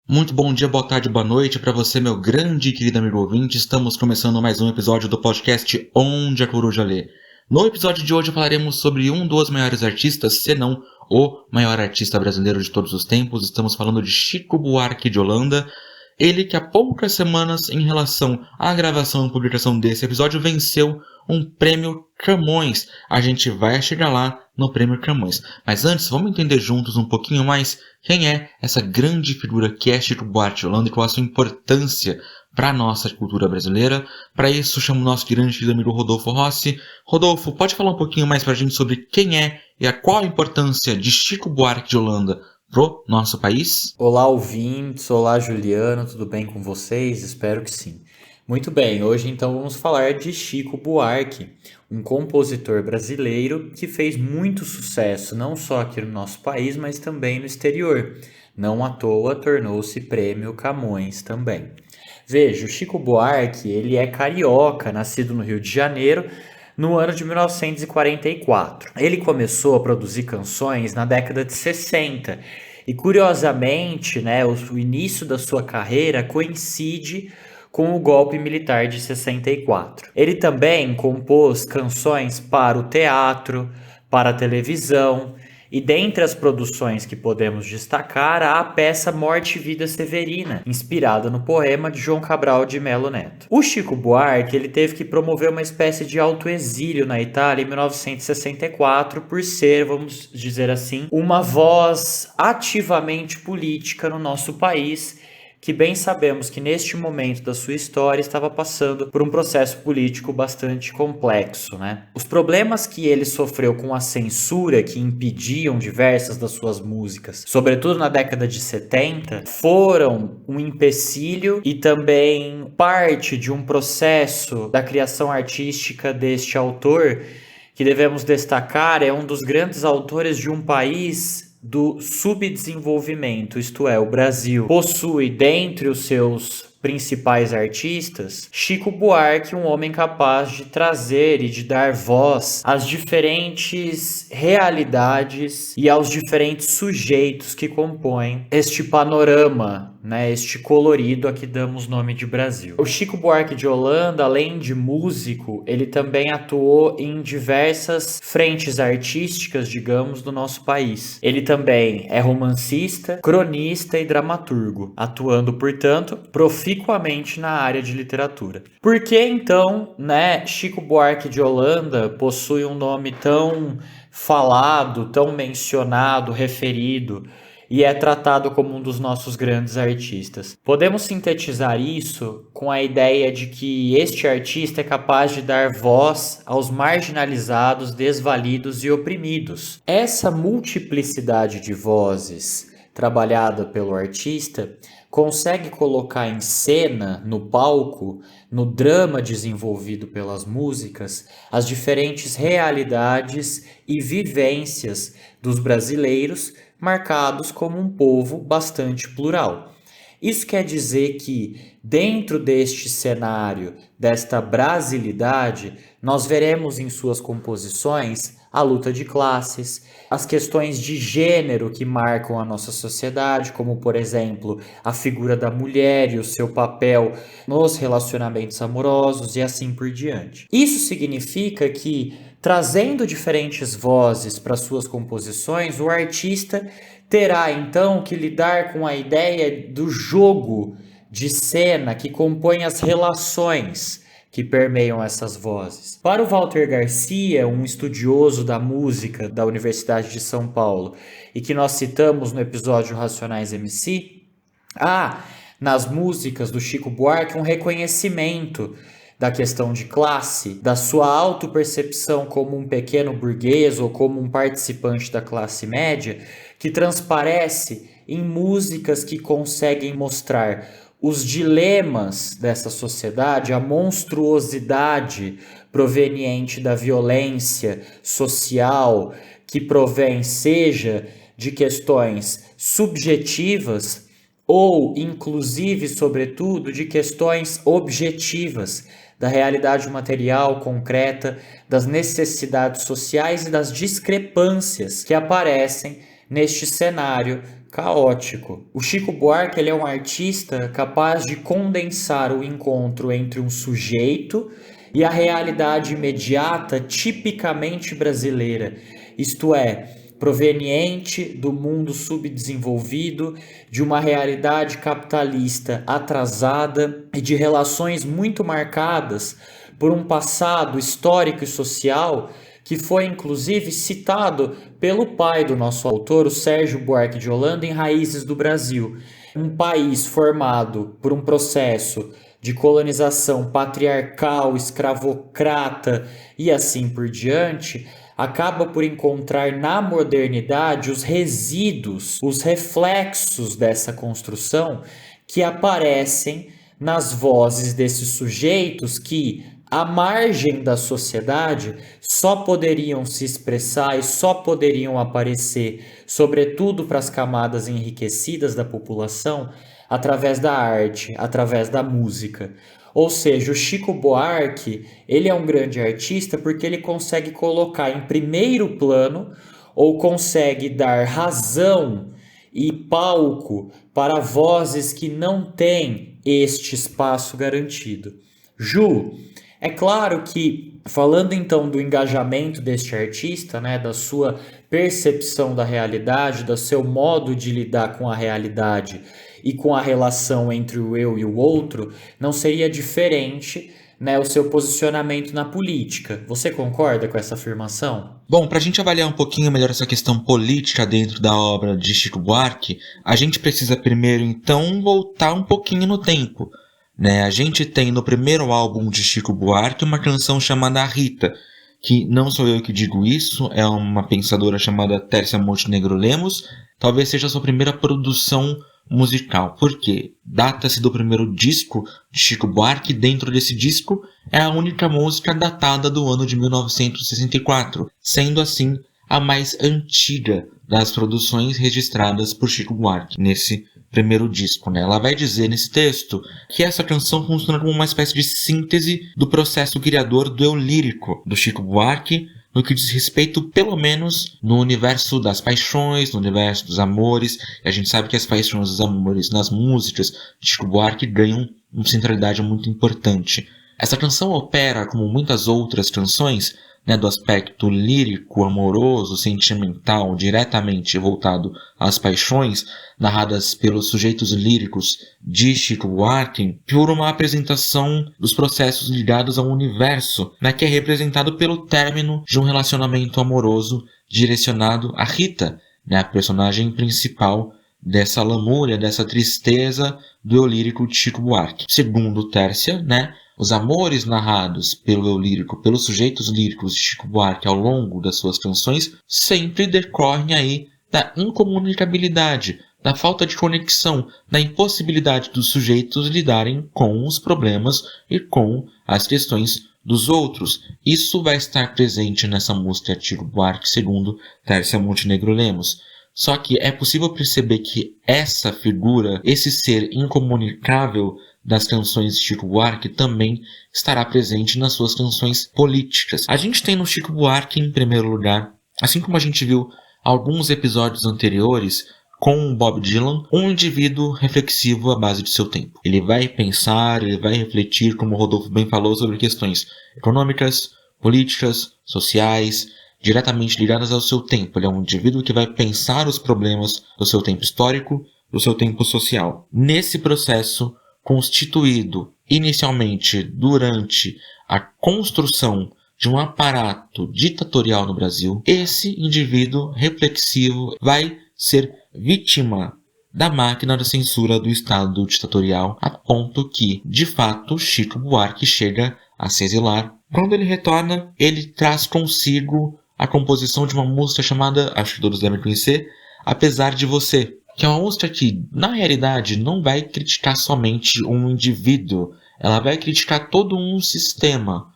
Muito bom dia, boa tarde, boa noite para você, meu grande e querido amigo ouvinte. Estamos começando mais um episódio do podcast Onde a Coruja Lê. No episódio de hoje falaremos sobre um dos maiores artistas, se não o maior artista brasileiro de todos os tempos. Estamos falando de Chico Buarque de Holanda. Ele que há poucas semanas, em relação à gravação e publicação desse episódio, venceu um prêmio Camões. A gente vai chegar lá no prêmio Camões. Mas antes, vamos entender juntos um pouquinho mais quem é essa grande figura que é Chico Buarque de Holanda e qual a sua importância para a nossa cultura brasileira. Para isso, chamo o nosso grande amigo Rodolfo Rossi. Rodolfo, pode falar um pouquinho mais para a gente sobre quem é e a qual a importância de Chico Buarque de Holanda pro nosso país? Olá, ouvintes. Olá, Juliano. Tudo bem com vocês? Espero que sim. Muito bem, hoje então vamos falar de Chico Buarque, um compositor brasileiro que fez muito sucesso não só aqui no nosso país, mas também no exterior. Não à toa tornou-se prêmio Camões também. Veja, o Chico Buarque, ele é carioca, nascido no Rio de Janeiro, no ano de 1944. Ele começou a produzir canções na década de 60 e, curiosamente, o início da sua carreira coincide com o golpe militar de 64. Ele também compôs canções para o teatro, para a televisão, e dentre as produções que podemos destacar, há a peça Morte e Vida Severina, inspirada no poema de João Cabral de Melo Neto. O Chico Buarque ele teve que promover uma espécie de autoexílio na Itália em 1964 por ser, vamos dizer assim, uma voz ativamente política no nosso país, que bem sabemos que neste momento da sua história estava passando por um processo político bastante complexo, né? Os problemas que ele sofreu com a censura que impediam diversas das suas músicas, sobretudo na década de 70, foram um empecilho e também parte de um processo da criação artística deste autor, que devemos destacar, é um dos grandes autores de um país do subdesenvolvimento, isto é, o Brasil possui dentre os seus principais artistas Chico Buarque, um homem capaz de trazer e de dar voz às diferentes realidades e aos diferentes sujeitos que compõem este panorama, este colorido a que damos nome de Brasil. O Chico Buarque de Holanda, além de músico, ele também atuou em diversas frentes artísticas, digamos, do nosso país. Ele também é romancista, cronista e dramaturgo, atuando, portanto, proficuamente na área de literatura. Por que então, Chico Buarque de Holanda possui um nome tão falado, tão mencionado, referido, e é tratado como um dos nossos grandes artistas? Podemos sintetizar isso com a ideia de que este artista é capaz de dar voz aos marginalizados, desvalidos e oprimidos. Essa multiplicidade de vozes trabalhada pelo artista consegue colocar em cena, no palco, no drama desenvolvido pelas músicas, as diferentes realidades e vivências dos brasileiros, marcados como um povo bastante plural. Isso quer dizer que, dentro deste cenário, desta brasilidade, nós veremos em suas composições a luta de classes, as questões de gênero que marcam a nossa sociedade, como, por exemplo, a figura da mulher e o seu papel nos relacionamentos amorosos e assim por diante. Isso significa que, trazendo diferentes vozes para suas composições, o artista terá então que lidar com a ideia do jogo de cena que compõe as relações que permeiam essas vozes. Para o Walter Garcia, um estudioso da música da Universidade de São Paulo, e que nós citamos no episódio Racionais MC, há nas músicas do Chico Buarque um reconhecimento da questão de classe, da sua autopercepção como um pequeno burguês ou como um participante da classe média, que transparece em músicas que conseguem mostrar os dilemas dessa sociedade, a monstruosidade proveniente da violência social que provém seja de questões subjetivas ou, inclusive, sobretudo, de questões objetivas, da realidade material concreta, das necessidades sociais e das discrepâncias que aparecem neste cenário caótico. O Chico Buarque ele é um artista capaz de condensar o encontro entre um sujeito e a realidade imediata tipicamente brasileira, isto é, proveniente do mundo subdesenvolvido, de uma realidade capitalista atrasada e de relações muito marcadas por um passado histórico e social que foi inclusive citado pelo pai do nosso autor, o Sérgio Buarque de Holanda, em Raízes do Brasil. Um país formado por um processo de colonização patriarcal, escravocrata e assim por diante, acaba por encontrar na modernidade os resíduos, os reflexos dessa construção que aparecem nas vozes desses sujeitos que, à margem da sociedade, só poderiam se expressar e só poderiam aparecer, sobretudo para as camadas enriquecidas da população, através da arte, através da música. Ou seja, o Chico Buarque, ele é um grande artista porque ele consegue colocar em primeiro plano ou consegue dar razão e palco para vozes que não têm este espaço garantido. Ju, é claro que, falando então do engajamento deste artista, né, da sua percepção da realidade, do seu modo de lidar com a realidade e com a relação entre o eu e o outro, não seria diferente, né, o seu posicionamento na política. Você concorda com essa afirmação? Bom, para a gente avaliar um pouquinho melhor essa questão política dentro da obra de Chico Buarque, a gente precisa primeiro, então, voltar um pouquinho no tempo. A gente tem no primeiro álbum de Chico Buarque uma canção chamada Rita, que não sou eu que digo isso, é uma pensadora chamada Tércia Montenegro Lemos, talvez seja a sua primeira produção musical. Por quê? Data-se do primeiro disco de Chico Buarque, dentro desse disco é a única música datada do ano de 1964, sendo assim a mais antiga das produções registradas por Chico Buarque nesse primeiro disco. Ela vai dizer nesse texto que essa canção funciona como uma espécie de síntese do processo criador do eu lírico do Chico Buarque, no que diz respeito, pelo menos, no universo das paixões, no universo dos amores. E a gente sabe que as paixões e os amores nas músicas de Chico Buarque ganham uma centralidade muito importante. Essa canção opera, como muitas outras canções, do aspecto lírico, amoroso, sentimental, diretamente voltado às paixões, narradas pelos sujeitos líricos de Chico Buarque, por uma apresentação dos processos ligados ao universo, que é representado pelo término de um relacionamento amoroso direcionado a Rita, a personagem principal dessa lamúria, dessa tristeza do eu lírico de Chico Buarque. Segundo Tércia, os amores narrados pelo eu lírico, pelos sujeitos líricos de Chico Buarque ao longo das suas canções, sempre decorrem aí da incomunicabilidade, da falta de conexão, da impossibilidade dos sujeitos lidarem com os problemas e com as questões dos outros. Isso vai estar presente nessa música de Chico Buarque, segundo Tércia Montenegro Lemos. Só que é possível perceber que essa figura, esse ser incomunicável das canções de Chico Buarque também estará presente nas suas canções políticas. A gente tem no Chico Buarque, em primeiro lugar, assim como a gente viu alguns episódios anteriores com Bob Dylan, um indivíduo reflexivo à base de seu tempo. Ele vai pensar, ele vai refletir, como o Rodolfo bem falou, sobre questões econômicas, políticas, sociais, diretamente ligadas ao seu tempo. Ele é um indivíduo que vai pensar os problemas do seu tempo histórico, do seu tempo social. Nesse processo, constituído inicialmente durante a construção de um aparato ditatorial no Brasil, esse indivíduo reflexivo vai ser vítima da máquina da censura do Estado ditatorial, a ponto que, de fato, Chico Buarque chega a se exilar. Quando ele retorna, ele traz consigo a composição de uma música chamada, acho que todos devem conhecer, Apesar de Você, que é uma música que, na realidade, não vai criticar somente um indivíduo, ela vai criticar todo um sistema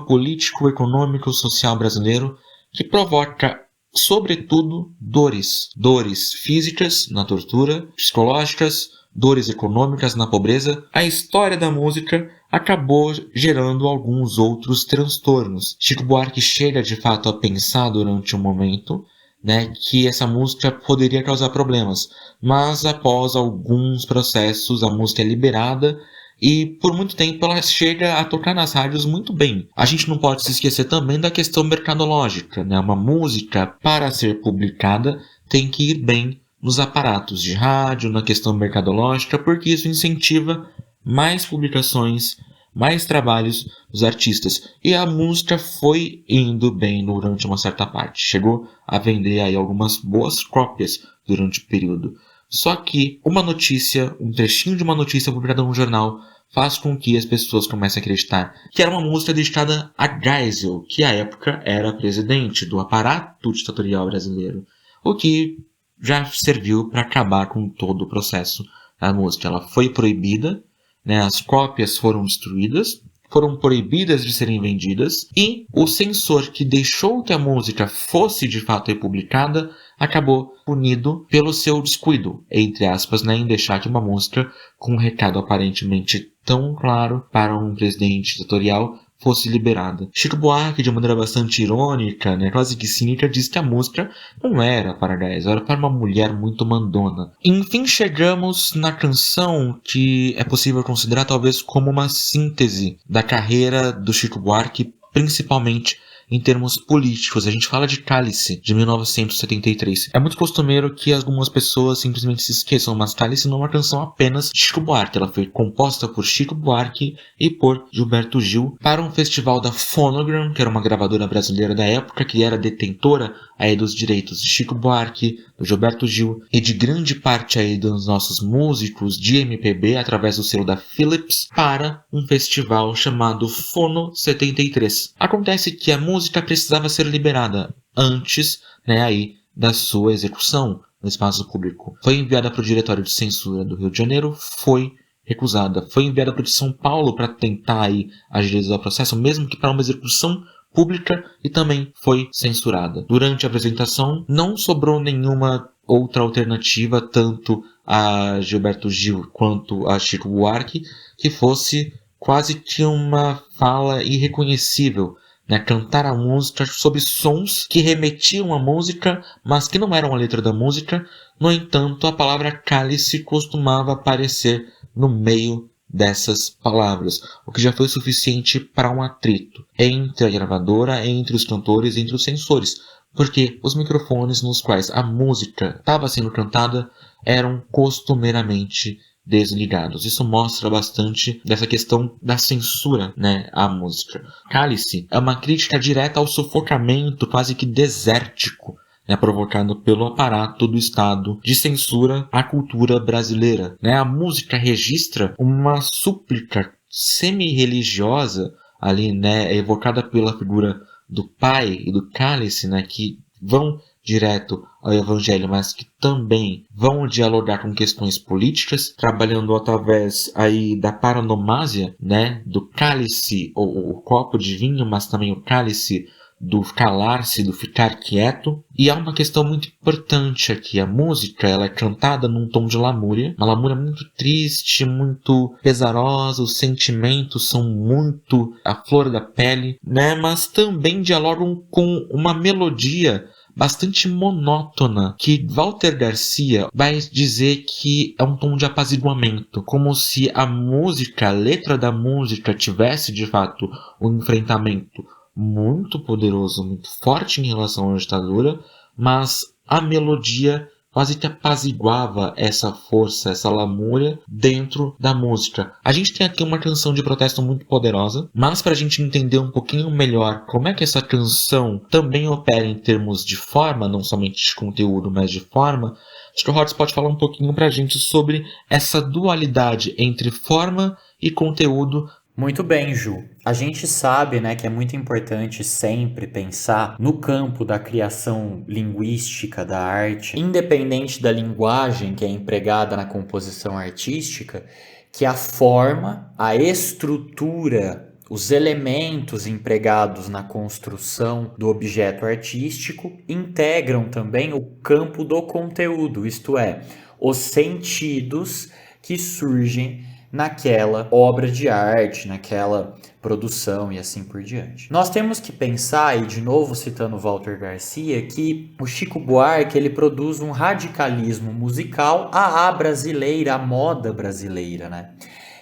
político, econômico, social brasileiro que provoca, sobretudo, dores físicas na tortura, psicológicas, dores econômicas na pobreza. A história da música acabou gerando alguns outros transtornos. Chico Buarque chega de fato a pensar durante um momento né, que essa música poderia causar problemas. Mas após alguns processos, a música é liberada e por muito tempo ela chega a tocar nas rádios muito bem. A gente não pode se esquecer também da questão mercadológica, né? Uma música, para ser publicada, tem que ir bem nos aparatos de rádio, na questão mercadológica, porque isso incentiva mais publicações, mais trabalhos dos artistas. E a música foi indo bem durante uma certa parte. Chegou a vender aí algumas boas cópias durante o período. Só que uma notícia, um trechinho de uma notícia publicada num jornal, faz com que as pessoas comecem a acreditar que era uma música dedicada a Geisel, que à época era presidente do aparato ditatorial brasileiro, o que já serviu para acabar com todo o processo da música. Ela foi proibida, né, as cópias foram destruídas, foram proibidas de serem vendidas, e o censor que deixou que a música fosse de fato republicada acabou punido pelo seu descuido, entre aspas, né, em deixar que uma música com um recado aparentemente tão claro para um presidente ditatorial fosse liberada. Chico Buarque, de maneira bastante irônica, né, quase que cínica, diz que a música não era para Geisel, era para uma mulher muito mandona. Enfim, chegamos na canção que é possível considerar talvez como uma síntese da carreira do Chico Buarque, principalmente em termos políticos. A gente fala de Cálice, de 1973. É muito costumeiro que algumas pessoas simplesmente se esqueçam, mas Cálice não é uma canção apenas de Chico Buarque. Ela foi composta por Chico Buarque e por Gilberto Gil para um festival da Phonogram, que era uma gravadora brasileira da época, que era detentora aí dos direitos de Chico Buarque, do Gilberto Gil e de grande parte aí dos nossos músicos de MPB através do selo da Philips, para um festival chamado Fono 73. Acontece que a música precisava ser liberada antes, né, aí da sua execução no espaço público. Foi enviada para o Diretório de Censura do Rio de Janeiro, foi recusada. Foi enviada para o de São Paulo para tentar aí agilizar o processo, mesmo que para uma execução pública, e também foi censurada. Durante a apresentação não sobrou nenhuma outra alternativa, tanto a Gilberto Gil quanto a Chico Buarque, que fosse quase que uma fala irreconhecível, né? Cantar a música sob sons que remetiam à música, mas que não eram a letra da música. No entanto, a palavra cálice costumava aparecer no meio dessas palavras, o que já foi suficiente para um atrito entre a gravadora, entre os cantores, entre os censores, porque os microfones nos quais a música estava sendo cantada eram costumeiramente desligados. Isso mostra bastante dessa questão da censura, né, à música. Cálice é uma crítica direta ao sufocamento quase que desértico, né, provocado pelo aparato do Estado de censura à cultura brasileira. Né? A música registra uma súplica semi-religiosa ali, né, evocada pela figura do pai e do cálice, né, que vão direto ao evangelho, mas que também vão dialogar com questões políticas, trabalhando através aí da paronomásia, né, do cálice, ou o copo de vinho, mas também o cálice do calar-se, do ficar quieto. E há uma questão muito importante aqui. A música, ela é cantada num tom de lamúria, uma lamúria muito triste, muito pesarosa, os sentimentos são muito à flor da pele, né? Mas também dialogam com uma melodia bastante monótona, que Walter Garcia vai dizer que é um tom de apaziguamento, como se a música, a letra da música tivesse de fato um enfrentamento muito poderoso, muito forte em relação à ditadura, mas a melodia quase que apaziguava essa força, essa lamúria dentro da música. A gente tem aqui uma canção de protesto muito poderosa, mas para a gente entender um pouquinho melhor como é que essa canção também opera em termos de forma, não somente de conteúdo, mas de forma, acho que o Rhodes pode falar um pouquinho para a gente sobre essa dualidade entre forma e conteúdo. Muito bem, Ju. A gente sabe, né, que é muito importante sempre pensar no campo da criação linguística da arte, independente da linguagem que é empregada na composição artística, que a forma, a estrutura, os elementos empregados na construção do objeto artístico integram também o campo do conteúdo, isto é, os sentidos que surgem naquela obra de arte, naquela produção e assim por diante. Nós temos que pensar, e de novo citando Walter Garcia, que o Chico Buarque ele produz um radicalismo musical à brasileira, à moda brasileira, né?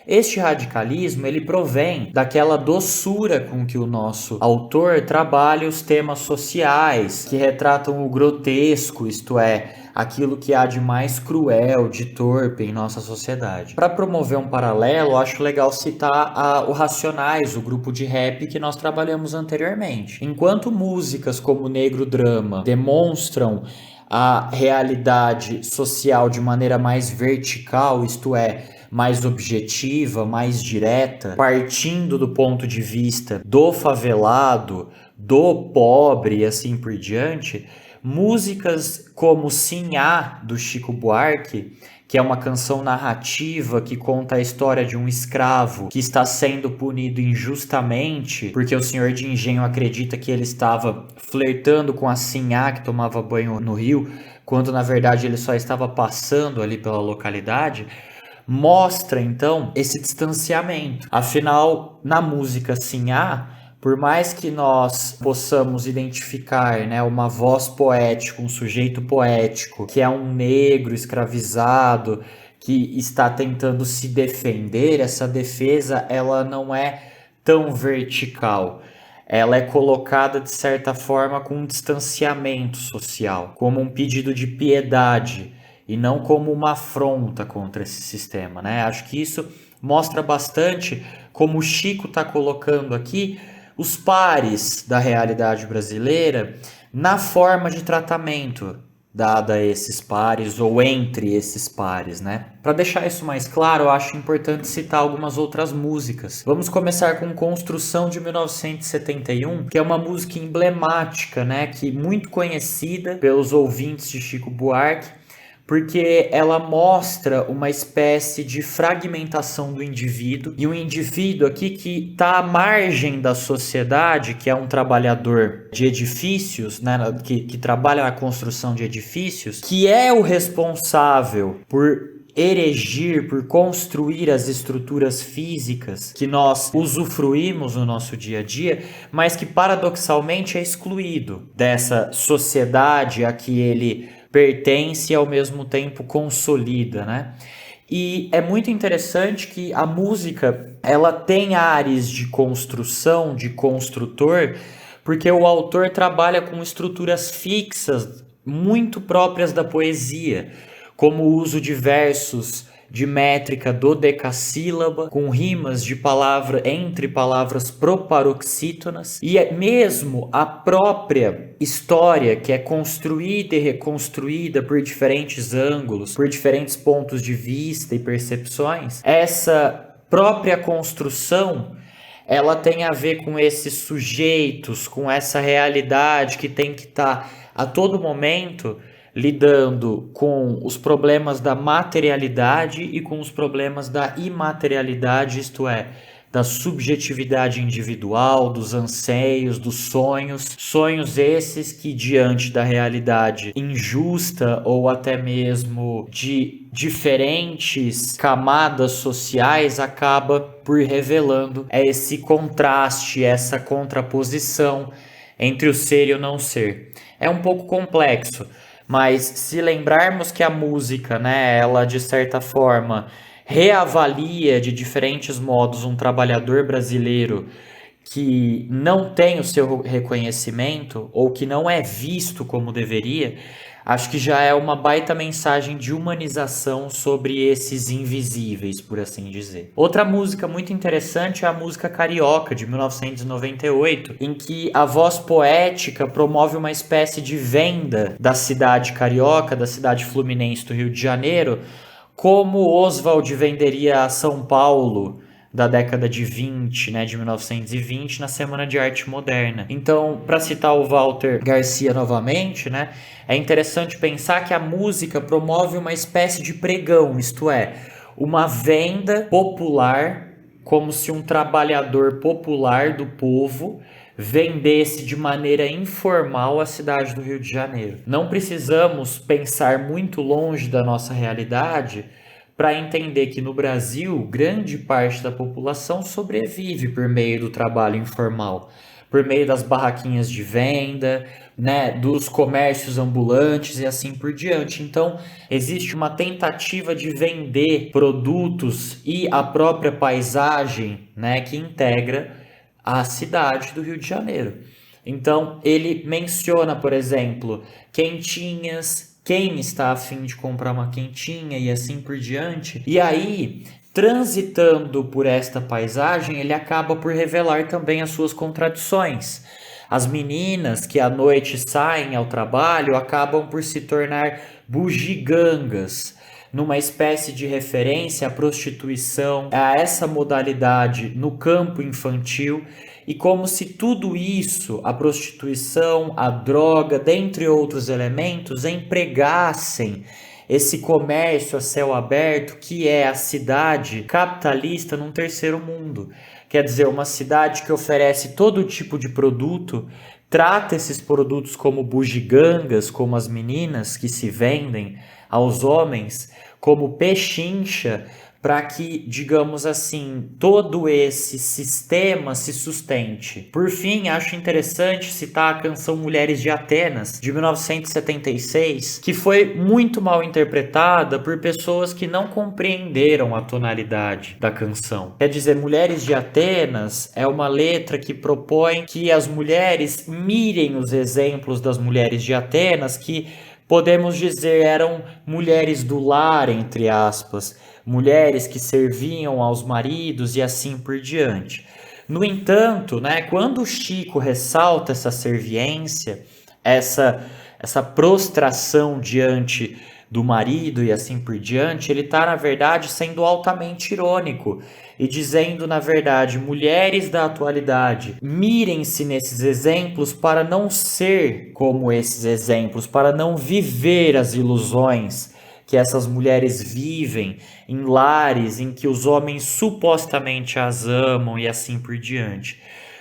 Este radicalismo ele provém daquela doçura com que o nosso autor trabalha os temas sociais, que retratam o grotesco, isto é, aquilo que há de mais cruel, de torpe em nossa sociedade. Para promover um paralelo, acho legal citar o Racionais, o grupo de rap que nós trabalhamos anteriormente. Enquanto músicas como Negro Drama demonstram a realidade social de maneira mais vertical, isto é, mais objetiva, mais direta, partindo do ponto de vista do favelado, do pobre e assim por diante, músicas como Sinhá, do Chico Buarque, que é uma canção narrativa que conta a história de um escravo que está sendo punido injustamente porque o senhor de engenho acredita que ele estava flertando com a Sinhá que tomava banho no rio, quando na verdade ele só estava passando ali pela localidade, mostra então esse distanciamento. Afinal, na música Sinhá, por mais que nós possamos identificar, né, uma voz poética, um sujeito poético, que é um negro escravizado, que está tentando se defender, essa defesa ela não é tão vertical. Ela é colocada, de certa forma, com um distanciamento social, como um pedido de piedade, e não como uma afronta contra esse sistema, né? Acho que isso mostra bastante como o Chico está colocando aqui os pares da realidade brasileira na forma de tratamento dada a esses pares ou entre esses pares, né? Para deixar isso mais claro, eu acho importante citar algumas outras músicas. Vamos começar com Construção de 1971, que é uma música emblemática, né? Que muito conhecida pelos ouvintes de Chico Buarque, porque ela mostra uma espécie de fragmentação do indivíduo, e um indivíduo aqui que está à margem da sociedade, que é um trabalhador de edifícios, né, que trabalha na construção de edifícios, que é o responsável por erigir, por construir as estruturas físicas que nós usufruímos no nosso dia a dia, mas que paradoxalmente é excluído dessa sociedade a que ele pertence e ao mesmo tempo consolida, né? E é muito interessante que a música ela tem ares de construção, de construtor, porque o autor trabalha com estruturas fixas muito próprias da poesia, como o uso de versos de métrica dodecassílaba, com rimas de palavra entre palavras proparoxítonas, e mesmo a própria história que é construída e reconstruída por diferentes ângulos, por diferentes pontos de vista e percepções, essa própria construção ela tem a ver com esses sujeitos, com essa realidade que tem que estar a todo momento lidando com os problemas da materialidade e com os problemas da imaterialidade, isto é, da subjetividade individual, dos anseios, dos sonhos. Sonhos esses que, diante da realidade injusta ou até mesmo de diferentes camadas sociais, acaba por revelando esse contraste, essa contraposição entre o ser e o não ser. É um pouco complexo, mas se lembrarmos que a música, né, ela de certa forma reavalia de diferentes modos um trabalhador brasileiro que não tem o seu reconhecimento ou que não é visto como deveria, acho que já é uma baita mensagem de humanização sobre esses invisíveis, por assim dizer. Outra música muito interessante é a música Carioca, de 1998, em que a voz poética promove uma espécie de venda da cidade carioca, da cidade fluminense do Rio de Janeiro, como Oswald venderia a São Paulo da década de 20, né, de 1920, na Semana de Arte Moderna. Então, para citar o Walter Garcia novamente, né, é interessante pensar que a música promove uma espécie de pregão, isto é, uma venda popular, como se um trabalhador popular do povo vendesse de maneira informal a cidade do Rio de Janeiro. Não precisamos pensar muito longe da nossa realidade para entender que no Brasil, grande parte da população sobrevive por meio do trabalho informal, por meio das barraquinhas de venda, né, dos comércios ambulantes e assim por diante. Então, existe uma tentativa de vender produtos e a própria paisagem, né, que integra a cidade do Rio de Janeiro. Então, ele menciona, por exemplo, quentinhas, quem está a fim de comprar uma quentinha e assim por diante. E aí, transitando por esta paisagem, ele acaba por revelar também as suas contradições. As meninas que à noite saem ao trabalho acabam por se tornar bugigangas, numa espécie de referência à prostituição, a essa modalidade no campo infantil, e como se tudo isso, a prostituição, a droga, dentre outros elementos, empregassem esse comércio a céu aberto que é a cidade capitalista num terceiro mundo. Quer dizer, uma cidade que oferece todo tipo de produto, trata esses produtos como bugigangas, como as meninas que se vendem aos homens, como pechincha, para que, digamos assim, todo esse sistema se sustente. Por fim, acho interessante citar a canção Mulheres de Atenas, de 1976, que foi muito mal interpretada por pessoas que não compreenderam a tonalidade da canção. Quer dizer, Mulheres de Atenas é uma letra que propõe que as mulheres mirem os exemplos das mulheres de Atenas, que podemos dizer eram mulheres do lar, entre aspas, mulheres que serviam aos maridos e assim por diante. No entanto, né, quando o Chico ressalta essa serviência, essa prostração diante do marido e assim por diante, ele está, na verdade, sendo altamente irônico e dizendo, na verdade, mulheres da atualidade, mirem-se nesses exemplos para não ser como esses exemplos, para não viver as ilusões que essas mulheres vivem em lares em que os homens supostamente as amam e assim por diante.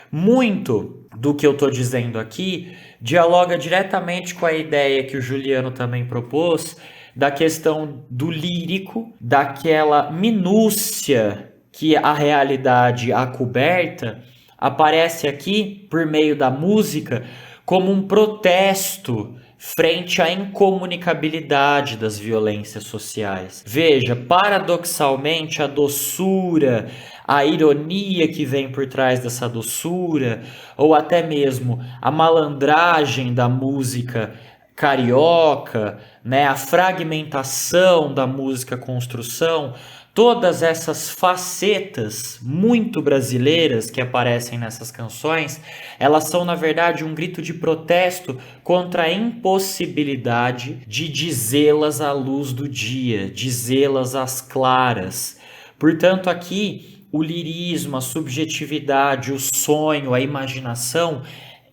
Muito do que eu estou dizendo aqui dialoga diretamente com a ideia que o Juliano também propôs da questão do lírico, daquela minúcia que a realidade acoberta aparece aqui por meio da música como um protesto frente à incomunicabilidade das violências sociais. Veja, paradoxalmente, a doçura, a ironia que vem por trás dessa doçura, ou até mesmo a malandragem da música carioca, né, a fragmentação da música construção, todas essas facetas muito brasileiras que aparecem nessas canções, elas são, na verdade, um grito de protesto contra a impossibilidade de dizê-las à luz do dia, dizê-las às claras. Portanto, aqui, o lirismo, a subjetividade, o sonho, a imaginação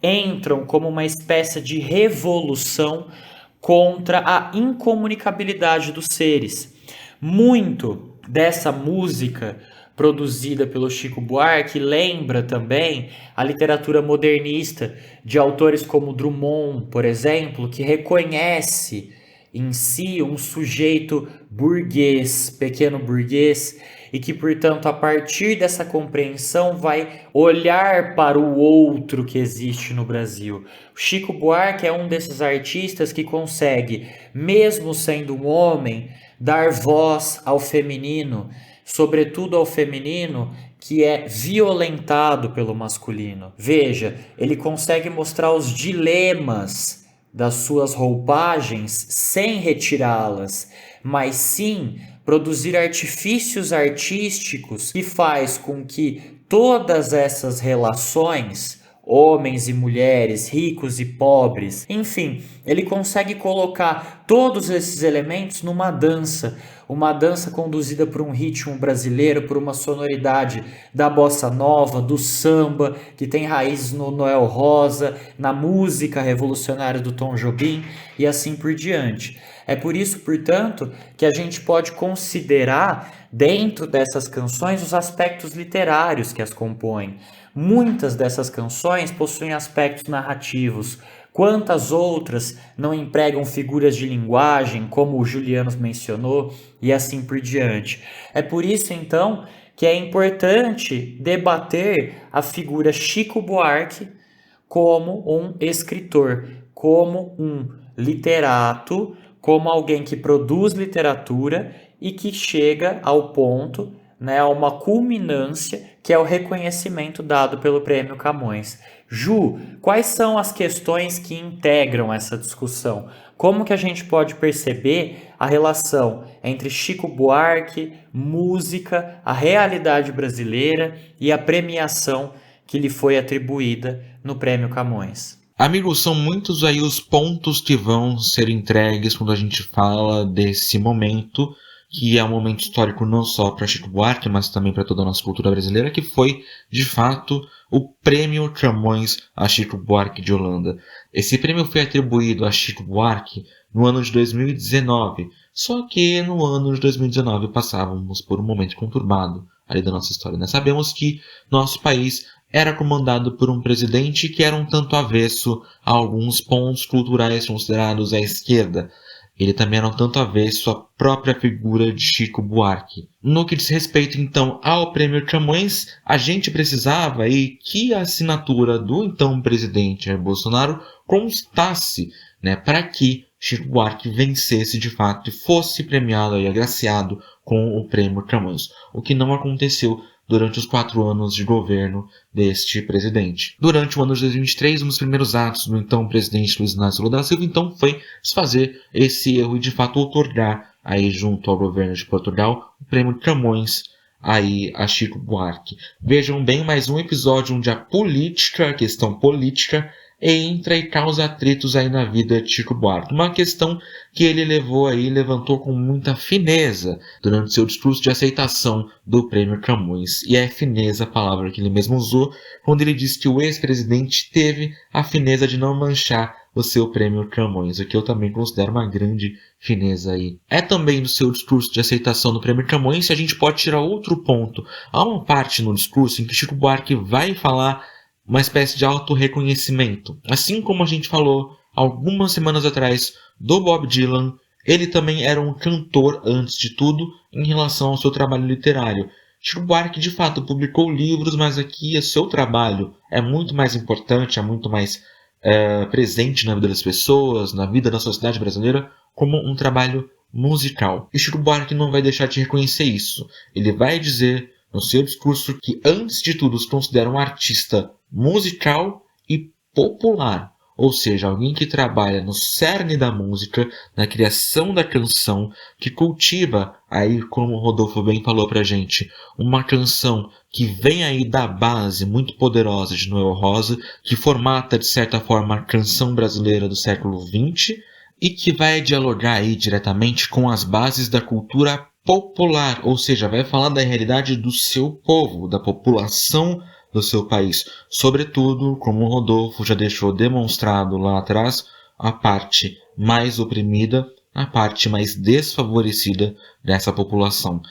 entram como uma espécie de revolução contra a incomunicabilidade dos seres. Muito dessa música produzida pelo Chico Buarque lembra também a literatura modernista de autores como Drummond, por exemplo, que reconhece em si um sujeito burguês, pequeno burguês, e que, portanto, a partir dessa compreensão vai olhar para o outro que existe no Brasil. O Chico Buarque é um desses artistas que consegue, mesmo sendo um homem, dar voz ao feminino, sobretudo ao feminino que é violentado pelo masculino. Veja, ele consegue mostrar os dilemas das suas roupagens sem retirá-las, mas sim produzir artifícios artísticos que faz com que todas essas relações, homens e mulheres, ricos e pobres, enfim, ele consegue colocar todos esses elementos numa dança, uma dança conduzida por um ritmo brasileiro, por uma sonoridade da bossa nova, do samba, que tem raízes no Noel Rosa, na música revolucionária do Tom Jobim e assim por diante. É por isso, portanto, que a gente pode considerar dentro dessas canções os aspectos literários que as compõem. Muitas dessas canções possuem aspectos narrativos, Quantas outras não empregam figuras de linguagem, como o Juliano mencionou, e assim por diante. É por isso, então, que é importante debater a figura Chico Buarque como um escritor, como um literato, como alguém que produz literatura e que chega ao ponto, né, a uma culminância, que é o reconhecimento dado pelo Prêmio Camões. Ju, quais são as questões que integram essa discussão? Como que a gente pode perceber a relação entre Chico Buarque, música, a realidade brasileira e a premiação que lhe foi atribuída no Prêmio Camões? Amigos, são muitos aí os pontos que vão ser entregues quando a gente fala desse momento, que é um momento histórico não só para Chico Buarque, mas também para toda a nossa cultura brasileira, que foi, de fato, o Prêmio Camões a Chico Buarque de Holanda. Esse prêmio foi atribuído a Chico Buarque no ano de 2019, só que no ano de 2019 passávamos por um momento conturbado ali da nossa história. Nós sabemos que nosso país era comandado por um presidente que era um tanto avesso a alguns pontos culturais considerados à esquerda. Ele também era um tanto avesso à própria figura de Chico Buarque. No que diz respeito, então, ao Prêmio Camões, a gente precisava aí que a assinatura do então presidente Jair Bolsonaro constasse, para que Chico Buarque vencesse de fato e fosse premiado e agraciado com o Prêmio Camões, o que não aconteceu durante os 4 anos de governo deste presidente. Durante o ano de 2023, um dos primeiros atos do então presidente Luiz Inácio Lula da Silva, então, foi desfazer esse erro e, de fato, outorgar, aí, junto ao governo de Portugal, o Prêmio Camões aí a Chico Buarque. Vejam bem, mais um episódio onde a questão política, entra e causa atritos aí na vida de Chico Buarque. Uma questão que ele levantou com muita fineza durante seu discurso de aceitação do Prêmio Camões. E é fineza a palavra que ele mesmo usou quando ele disse que o ex-presidente teve a fineza de não manchar o seu Prêmio Camões, o que eu também considero uma grande fineza aí. É também no seu discurso de aceitação do Prêmio Camões que a gente pode tirar outro ponto. Há uma parte no discurso em que Chico Buarque vai falar uma espécie de autorreconhecimento. Assim como a gente falou algumas semanas atrás do Bob Dylan, ele também era um cantor antes de tudo em relação ao seu trabalho literário. Chico Buarque de fato publicou livros, mas aqui o seu trabalho é muito mais importante, é muito mais presente na vida das pessoas, na vida da sociedade brasileira, como um trabalho musical. E Chico Buarque não vai deixar de reconhecer isso. Ele vai dizer no seu discurso que, antes de tudo, se considera um artista musical e popular, ou seja, alguém que trabalha no cerne da música, na criação da canção, que cultiva, aí como o Rodolfo bem falou pra gente, uma canção que vem aí da base muito poderosa de Noel Rosa, que formata de certa forma a canção brasileira do século XX e que vai dialogar aí diretamente com as bases da cultura popular, ou seja, vai falar da realidade do seu povo, da população do seu país. Sobretudo, como o Rodolfo já deixou demonstrado lá atrás, a parte mais oprimida, a parte mais desfavorecida dessa população.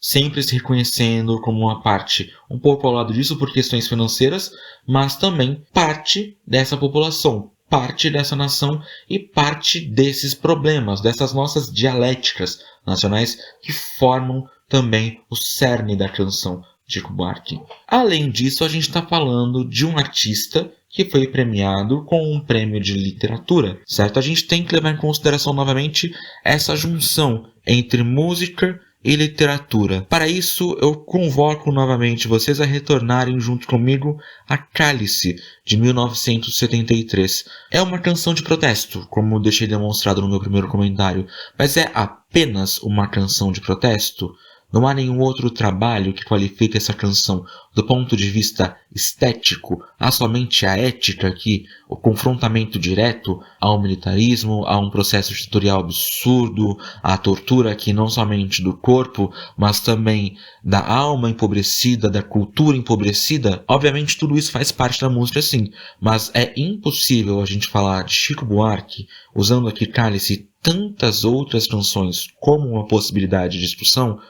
Sempre se reconhecendo como uma parte um pouco ao lado disso por questões financeiras, mas também parte dessa população, parte dessa nação e parte desses problemas, dessas nossas dialéticas nacionais que formam também o cerne da canção de Chico Buarque. Além disso, a gente está falando de um artista que foi premiado com um prêmio de literatura, certo? A gente tem que levar em consideração novamente essa junção entre música e literatura. Para isso, eu convoco novamente vocês a retornarem junto comigo a Cálice, de 1973. É uma canção de protesto, como deixei demonstrado no meu primeiro comentário, mas é apenas uma canção de protesto? Não há nenhum outro trabalho que qualifique essa canção do ponto de vista estético. Há somente a ética aqui, o confrontamento direto ao militarismo, a um processo ditatorial absurdo, à tortura aqui não somente do corpo, mas também da alma empobrecida, da cultura empobrecida. Obviamente tudo isso faz parte da música sim, mas é impossível a gente falar de Chico Buarque, usando aqui Cálice e tantas outras canções como uma possibilidade de discussão,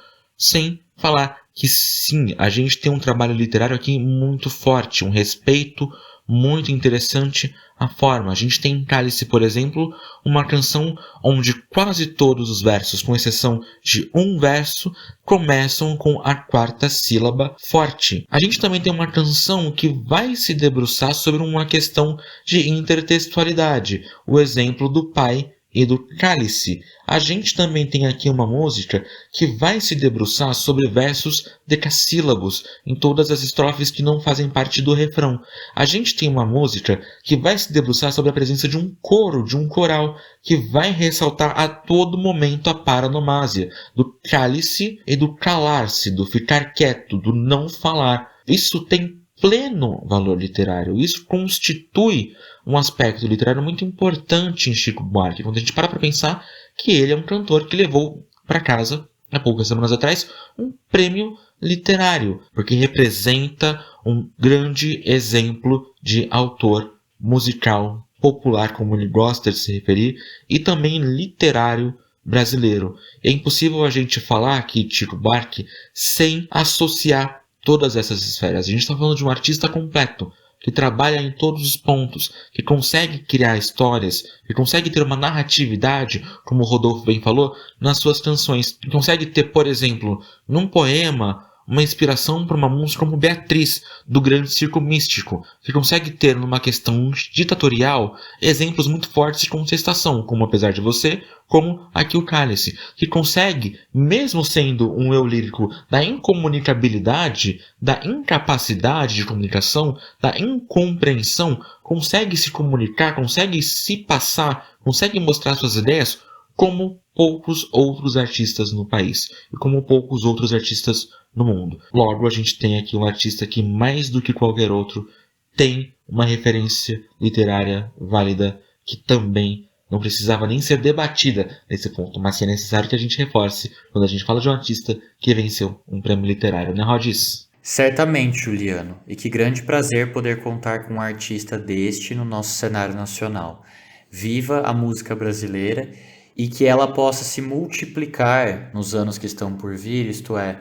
sem falar que sim, a gente tem um trabalho literário aqui muito forte, um respeito muito interessante a forma. A gente tem em Cálice, por exemplo, uma canção onde quase todos os versos, com exceção de um verso, começam com a quarta sílaba forte. A gente também tem uma canção que vai se debruçar sobre uma questão de intertextualidade, o exemplo do pai e do Cálice. A gente também tem aqui uma música que vai se debruçar sobre versos decassílabos em todas as estrofes que não fazem parte do refrão. A gente tem uma música que vai se debruçar sobre a presença de um coro, de um coral, que vai ressaltar a todo momento a paranomásia do cálice e do calar-se, do ficar quieto, do não falar. Isso tem pleno valor literário. Isso constitui um aspecto literário muito importante em Chico Buarque, quando a gente para pensar que ele é um cantor que levou para casa, há poucas semanas atrás, um prêmio literário, porque representa um grande exemplo de autor musical popular, como ele gosta de se referir, e também literário brasileiro. É impossível a gente falar aqui de Chico Buarque sem associar todas essas esferas. A gente está falando de um artista completo, que trabalha em todos os pontos, que consegue criar histórias, que consegue ter uma narratividade, como o Rodolfo bem falou, nas suas canções. Que consegue ter, por exemplo, num poema, uma inspiração para uma música como Beatriz, do Grande Circo Místico, que consegue ter, numa questão ditatorial, exemplos muito fortes de contestação, como Apesar de Você, como aqui o Cálice, que consegue, mesmo sendo um eu lírico da incomunicabilidade, da incapacidade de comunicação, da incompreensão, consegue se comunicar, consegue se passar, consegue mostrar suas ideias como poucos outros artistas no país e como poucos outros artistas no mundo. Logo, a gente tem aqui um artista que, mais do que qualquer outro, tem uma referência literária válida que também não precisava nem ser debatida nesse ponto, mas que é necessário que a gente reforce quando a gente fala de um artista que venceu um prêmio literário, né, Rodis? Certamente, Juliano, e que grande prazer poder contar com um artista deste no nosso cenário nacional. Viva a música brasileira e que ela possa se multiplicar nos anos que estão por vir, isto é,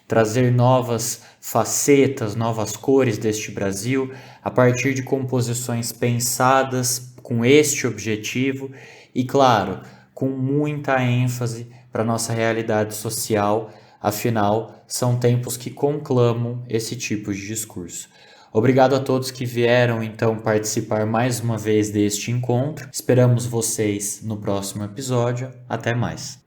trazer novas facetas, novas cores deste Brasil a partir de composições pensadas com este objetivo e, claro, com muita ênfase para a nossa realidade social. Afinal, são tempos que conclamam esse tipo de discurso. Obrigado a todos que vieram então participar mais uma vez deste encontro. Esperamos vocês no próximo episódio. Até mais.